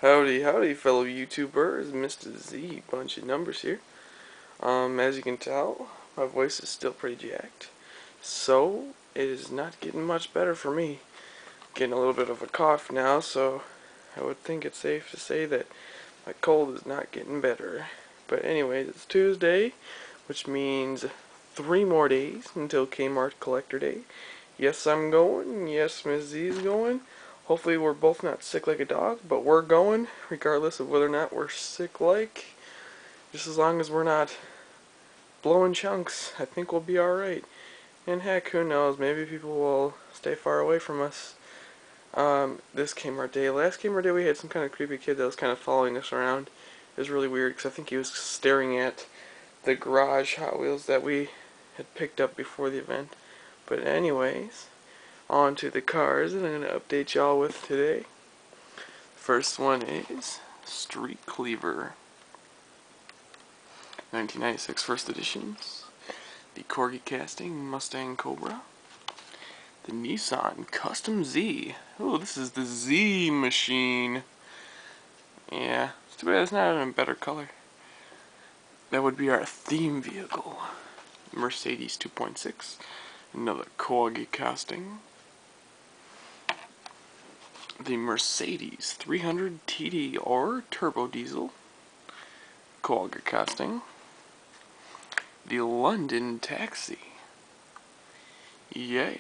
Howdy, howdy, fellow YouTubers. Mr. Z, bunch of numbers here. As you can tell, my voice is still pretty jacked. So, it is not getting much better for me. Getting a little bit of a cough now, so I would think it's safe to say that my cold is not getting better. But anyways, it's Tuesday, which means 3 more days until Kmart Collector Day. Yes, I'm going. Yes, Miss Z is going. Hopefully we're both not sick like a dog, but we're going, regardless of whether or not we're sick like. Just as long as we're not blowing chunks, I think we'll be alright. And heck, who knows, maybe people will stay far away from us. This Kmart day. Last Kmart day we had some kind of creepy kid that was kind of following us around. It was really weird, because I think he was staring at the garage Hot Wheels that we had picked up before the event. But anyways, on to the cars that I'm going to update y'all with today. First one is Street Cleaver, 1996 first editions. The Corgi Casting Mustang Cobra. The Nissan Custom Z. Oh, this is the Z machine. Yeah, it's too bad it's not in a better color. That would be our theme vehicle. Mercedes 2.6. Another Corgi Casting. The Mercedes 300 TD or Turbo Diesel Corgi Casting. The London Taxi. Yeah.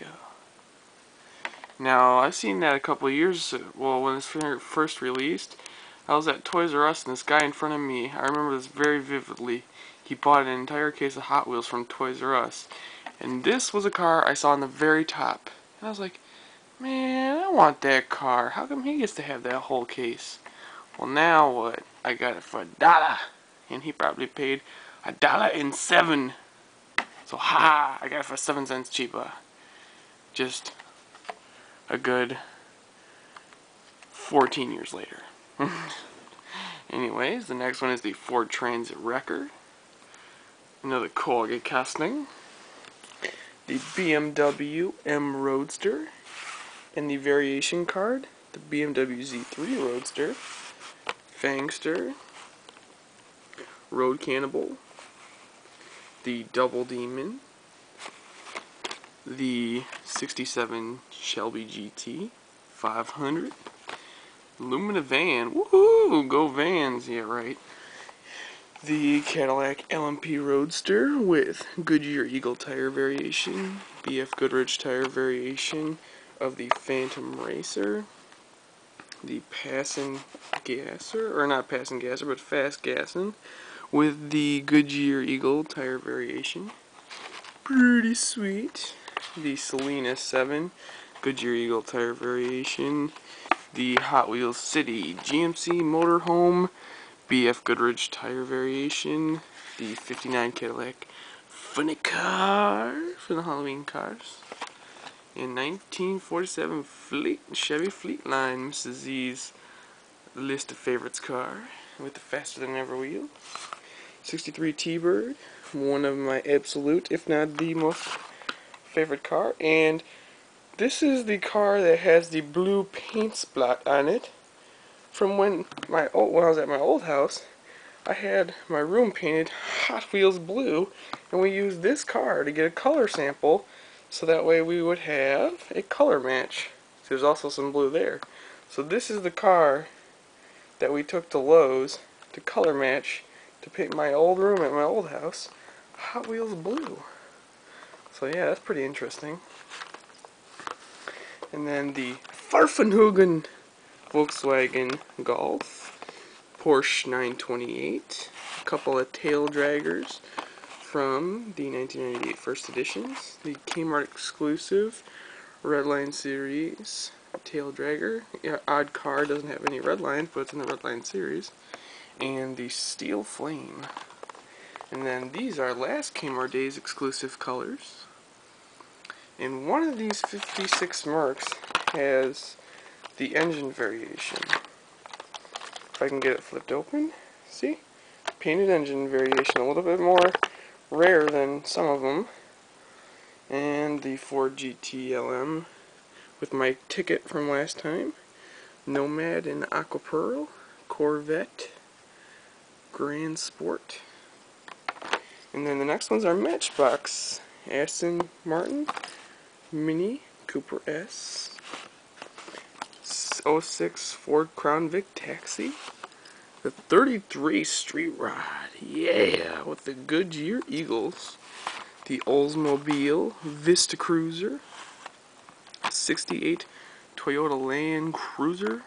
Now, I've seen that a couple of years, well, when it's first released. I was at Toys R Us and this guy in front of me, I remember this very vividly. He bought an entire case of Hot Wheels from Toys R Us. And this was a car I saw on the very top. And I was like, man, I want that car. How come he gets to have that whole case? Well, now what? I got it for $1. And he probably paid $1.07. So, ha! I got it for 7 cents cheaper. Just a good 14 years later. Anyways, the next one is the Ford Transit Wrecker. Another Corgi Casting. The BMW M Roadster. And the variation card, the BMW Z3 Roadster. Fangster. Road Cannibal. The Double Demon. The 67 Shelby GT 500. Lumina Van. Woohoo! Go Vans. Yeah, right. The Cadillac LMP Roadster with Goodyear Eagle tire variation. BF Goodrich tire variation of the Phantom Racer. The Passin' Gasser, or not Passin' Gasser, but Fast Gassin' with the Goodyear Eagle tire variation. Pretty sweet. The Selena 7 Goodyear Eagle tire variation. The Hot Wheels City GMC Motorhome BF Goodrich tire variation. The 59 Cadillac Funny Car for the Halloween cars. And 1947 Chevy Fleetline, Mrs. Z's list of favorites car with the faster than ever wheel. 63 T-Bird, one of my absolute, if not the most favorite car. And this is the car that has the blue paint spot on it. From when I was at my old house, I had my room painted Hot Wheels blue, and we used this car to get a color sample, so that way we would have a color match. There's also some blue there. So this is the car that we took to Lowe's to color match to paint my old room at my old house Hot Wheels blue. So yeah, that's pretty interesting. And then the Pfaffenhofen Volkswagen Golf, Porsche 928, a couple of tail draggers from the 1998 first editions, the Kmart exclusive Redline series tail dragger. Yeah, odd car, doesn't have any red lines, but it's in the Redline series. And the Steel Flame. And then these are last Kmart Days exclusive colors. And one of these 56 Mercs has the engine variation. If I can get it flipped open, see? Painted engine variation, a little bit more rare than some of them. And the Ford GT-LM with my ticket from last time. Nomad and Aqua Pearl. Corvette Grand Sport. And then the next ones are Matchbox Aston Martin Mini Cooper S, '06 Ford Crown Vic Taxi, the 33 Street Rod, yeah, with the Goodyear Eagles, the Oldsmobile Vista Cruiser, 68 Toyota Land Cruiser,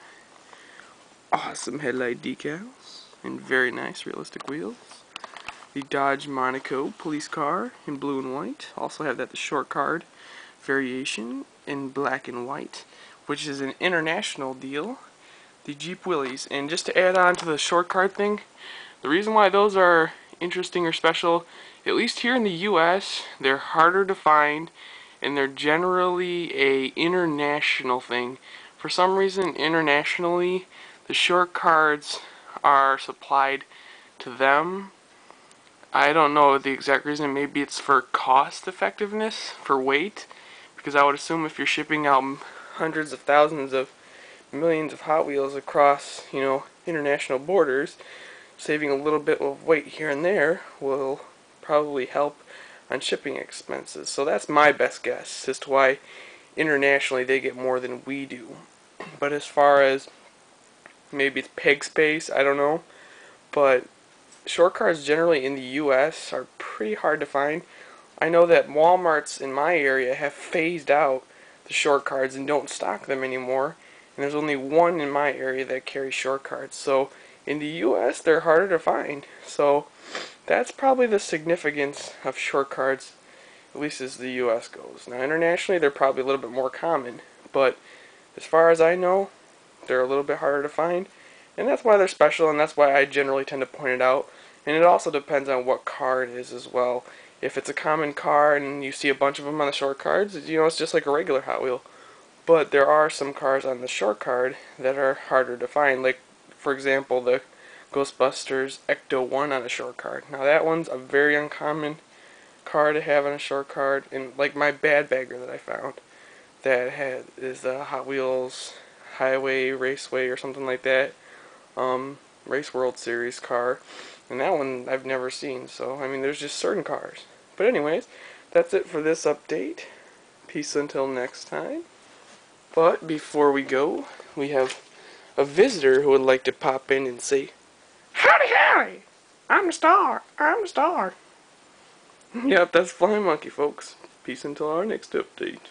awesome headlight decals, and very nice realistic wheels. The Dodge Monaco police car in blue and white. Also have that the short card variation in black and white, which is an international deal. The Jeep Willys. And just to add on to the short card thing, the reason why those are interesting or special, at least here in the US, they're harder to find and they're generally a international thing. For some reason, internationally, the short cards are supplied to them. I don't know the exact reason. Maybe it's for cost effectiveness, for weight, because I would assume if you're shipping out hundreds of thousands of millions of Hot Wheels across, international borders, saving a little bit of weight here and there will probably help on shipping expenses. So that's my best guess as to why internationally they get more than we do. But as far as maybe it's peg space, I don't know. But short cards generally in the US are pretty hard to find. I know that Walmarts in my area have phased out the short cards and don't stock them anymore. And there's only one in my area that carries short cards. So in the US they're harder to find. So that's probably the significance of short cards, at least as the US goes. Now internationally they're probably a little bit more common. But as far as I know, they're a little bit harder to find. And that's why they're special, and that's why I generally tend to point it out. And it also depends on what car it is as well. If it's a common car and you see a bunch of them on the short cards, it's just like a regular Hot Wheel. But there are some cars on the short card that are harder to find. Like, for example, the Ghostbusters Ecto 1 on a short card. Now that one's a very uncommon car to have on a short card. And like my Bad Bagger that I found, that is the Hot Wheels Highway Raceway or something like that. Race World Series car, and that one I've never seen. So I mean, there's just certain cars. But anyways, that's it for this update. Peace until next time. But before we go, we have a visitor who would like to pop in and say, "Howdy, howdy! I'm the star. I'm the star." Yep, that's Flying Monkey, folks. Peace until our next update.